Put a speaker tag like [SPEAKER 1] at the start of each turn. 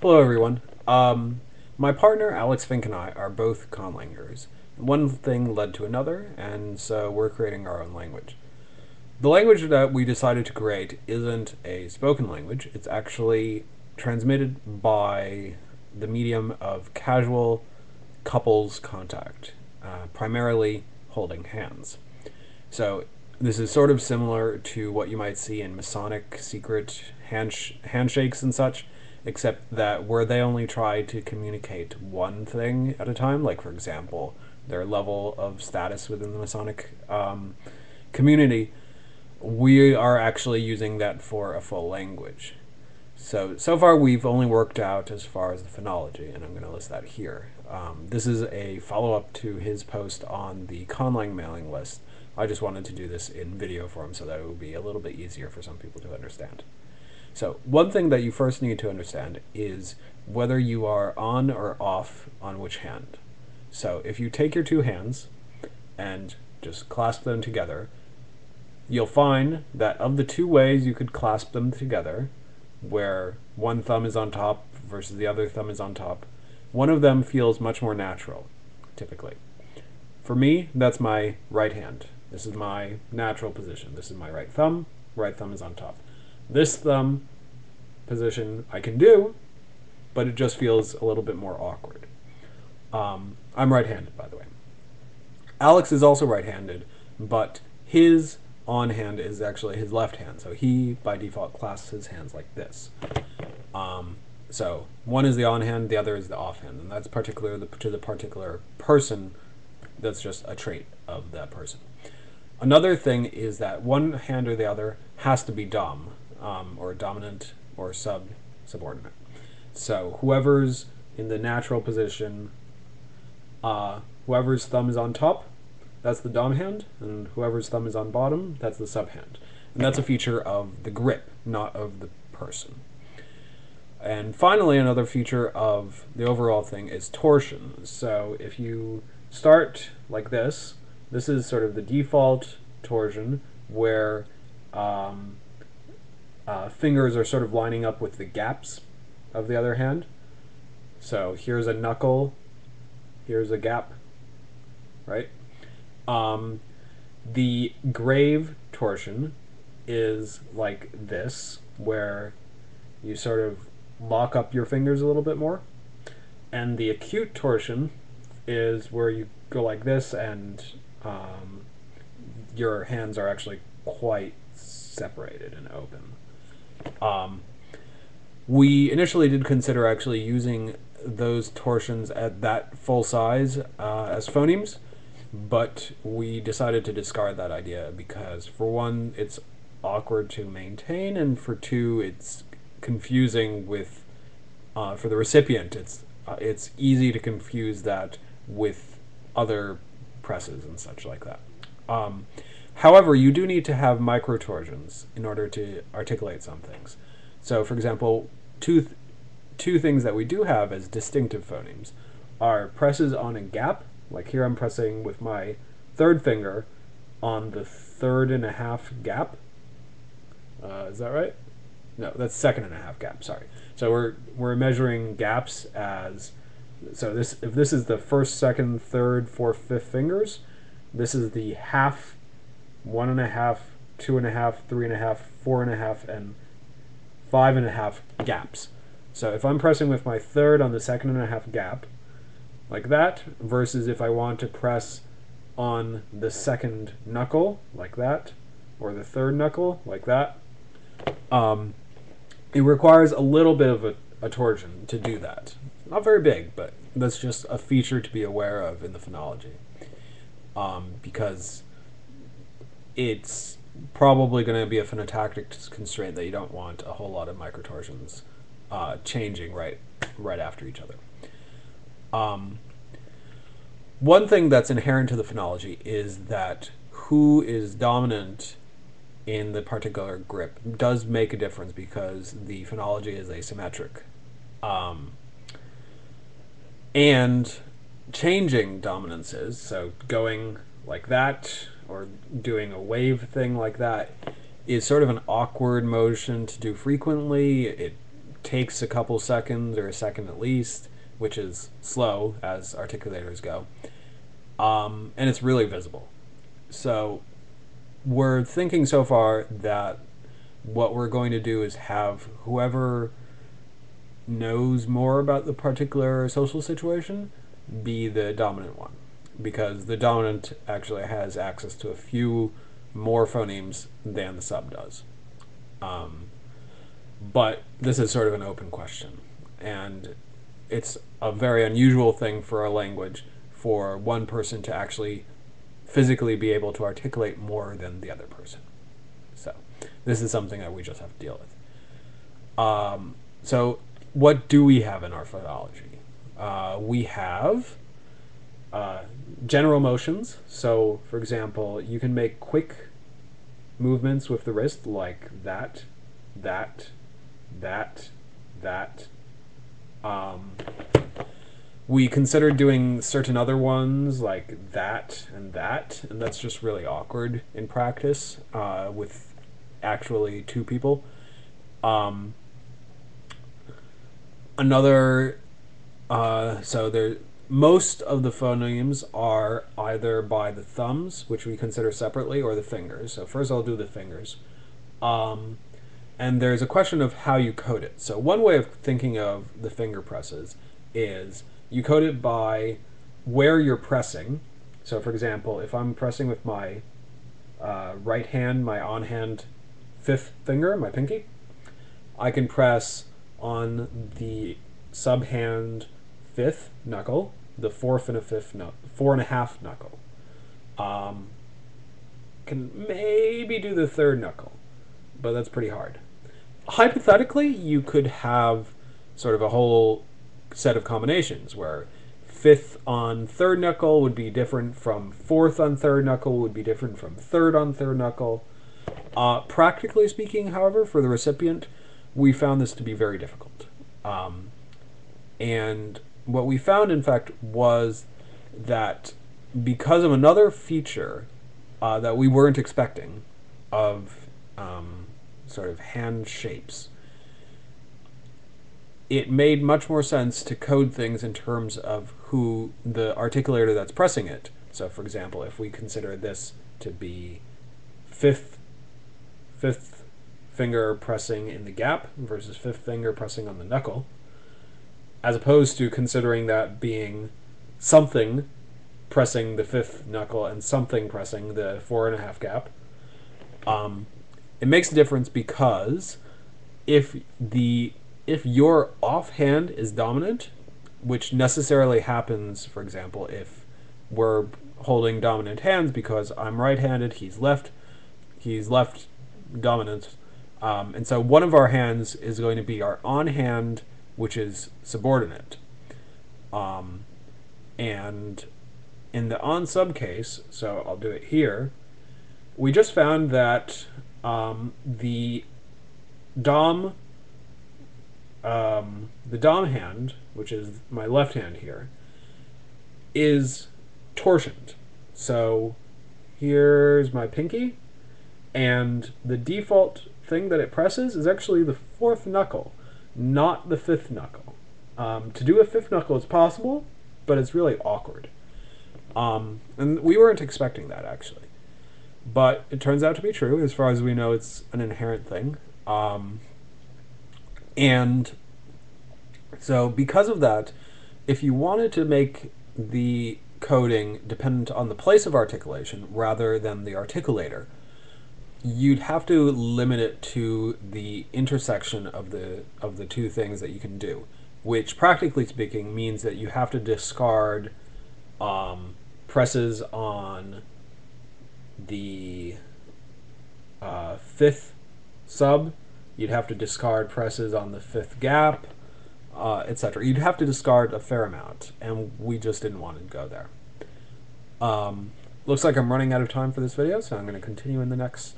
[SPEAKER 1] Hello, everyone. My partner, Alex Fink and I, are both conlangers. One thing led to another, and so we're creating our own language. The language that we decided to create isn't a spoken language, it's actually transmitted by the medium of casual couples contact, primarily holding hands. So this is sort of similar to what you might see in Masonic secret handshakes and such, except that where they only try to communicate one thing at a time, like for example, their level of status within the Masonic community, we are actually using that for a full language. So far we've only worked out as far as the phonology, and I'm going to list that here. This is a follow-up to his post on the Conlang mailing list. I just wanted to do this in video form so that it would be a little bit easier for some people to understand. So one thing that you first need to understand is whether you are on or off on which hand. So if you take your two hands and just clasp them together, you'll find that of the two ways you could clasp them together, where one thumb is on top versus the other thumb is on top, one of them feels much more natural, typically. For me, that's my right hand. This is my natural position. This is my right thumb is on top. This thumb position I can do, but it just feels a little bit more awkward. I'm right-handed, by the way. Alex is also right-handed, but his on hand is actually his left hand, so he by default clasps his hands like this. So one is the on hand, the other is the off hand, and that's particular to the particular person. That's just a trait of that person. Another thing is that one hand or the other has to be dom, or dominant, or subordinate. So whoever's in the natural position, whoever's thumb is on top, that's the dom hand, and whoever's thumb is on bottom, that's the sub hand. And that's a feature of the grip, not of the person. And finally, another feature of the overall thing is torsion. So if you start like this is sort of the default torsion, where fingers are sort of lining up with the gaps of the other hand. So here's a knuckle, here's a gap, right? The grave torsion is like this, where you sort of lock up your fingers a little bit more. And the acute torsion is where you go like this and your hands are actually quite separated and open. We initially did consider actually using those torsions at that full size as phonemes, but we decided to discard that idea because, for one, it's awkward to maintain, and for two, it's confusing with for the recipient. It's easy to confuse that with other presses and such like that. However, you do need to have microtorsions in order to articulate some things. So, for example, two things that we do have as distinctive phonemes are presses on a gap. Like here I'm pressing with my third finger on the 3.5 gap. Is that right? No, that's 2.5 gap, sorry. So we're measuring gaps as, so if this is the first, second, third, fourth, fifth fingers, this is the half, 1.5, 2.5, 3.5, 4.5, and 5.5 gaps. So if I'm pressing with my third on the 2.5 gap, like that, versus if I want to press on the second knuckle, like that, or the third knuckle, like that, it requires a little bit of a torsion to do that. Not very big, but that's just a feature to be aware of in the phonology. Because it's probably going to be a phonotactic constraint that you don't want a whole lot of microtorsions changing right after each other. One thing that's inherent to the phonology is that who is dominant in the particular grip does make a difference because the phonology is asymmetric. And changing dominances, so going like that or doing a wave thing like that, is sort of an awkward motion to do frequently. It takes a couple seconds or a second at least, which is slow as articulators go, and it's really visible. So we're thinking so far that what we're going to do is have whoever knows more about the particular social situation be the dominant one, because the dominant actually has access to a few more phonemes than the sub does. But this is sort of an open question, and it's a very unusual thing for a language for one person to actually physically be able to articulate more than the other person. So this is something that we just have to deal with. So what do we have in our phonology? We have general motions. So, for example, you can make quick movements with the wrist, like that, that, that, that. We considered doing certain other ones, like that, and that's just really awkward in practice with actually two people. So there, most of the phonemes are either by the thumbs, which we consider separately, or the fingers. So first I'll do the fingers. And there's a question of how you code it. So one way of thinking of the finger presses is you code it by where you're pressing. So for example, if I'm pressing with my right hand, my on-hand fifth finger, my pinky, I can press on the sub-hand fifth knuckle, the fourth and a fifth four and a half knuckle. Can maybe do the third knuckle, but that's pretty hard. Hypothetically, you could have sort of a whole set of combinations where fifth on third knuckle would be different from fourth on third knuckle, would be different from third on third knuckle. Practically speaking, however, for the recipient, we found this to be very difficult. And what we found, in fact, was that because of another feature that we weren't expecting of sort of hand shapes, it made much more sense to code things in terms of who the articulator that's pressing it. So, for example, if we consider this to be fifth finger pressing in the gap versus fifth finger pressing on the knuckle, as opposed to considering that being something pressing the fifth knuckle and something pressing the 4.5 gap, it makes a difference because if your offhand is dominant, which necessarily happens, for example, if we're holding dominant hands because I'm right-handed, he's left dominant, and so one of our hands is going to be our on hand, which is subordinate. And in the on sub case, so I'll do it here, we just found that the dom hand, which is my left hand here, is torsioned. So here's my pinky, and the default thing that it presses is actually the fourth knuckle, not the fifth knuckle. To do a fifth knuckle is possible, but it's really awkward. And we weren't expecting that, actually. But it turns out to be true. As far as we know, it's an inherent thing. And so because of that, if you wanted to make the coding dependent on the place of articulation rather than the articulator, you'd have to limit it to the intersection of the two things that you can do, which practically speaking means that you have to discard presses on the fifth sub. You'd have to discard presses on the fifth gap, etc. You'd have to discard a fair amount, and we just didn't want to go there. Looks like I'm running out of time for this video, so I'm going to continue in the next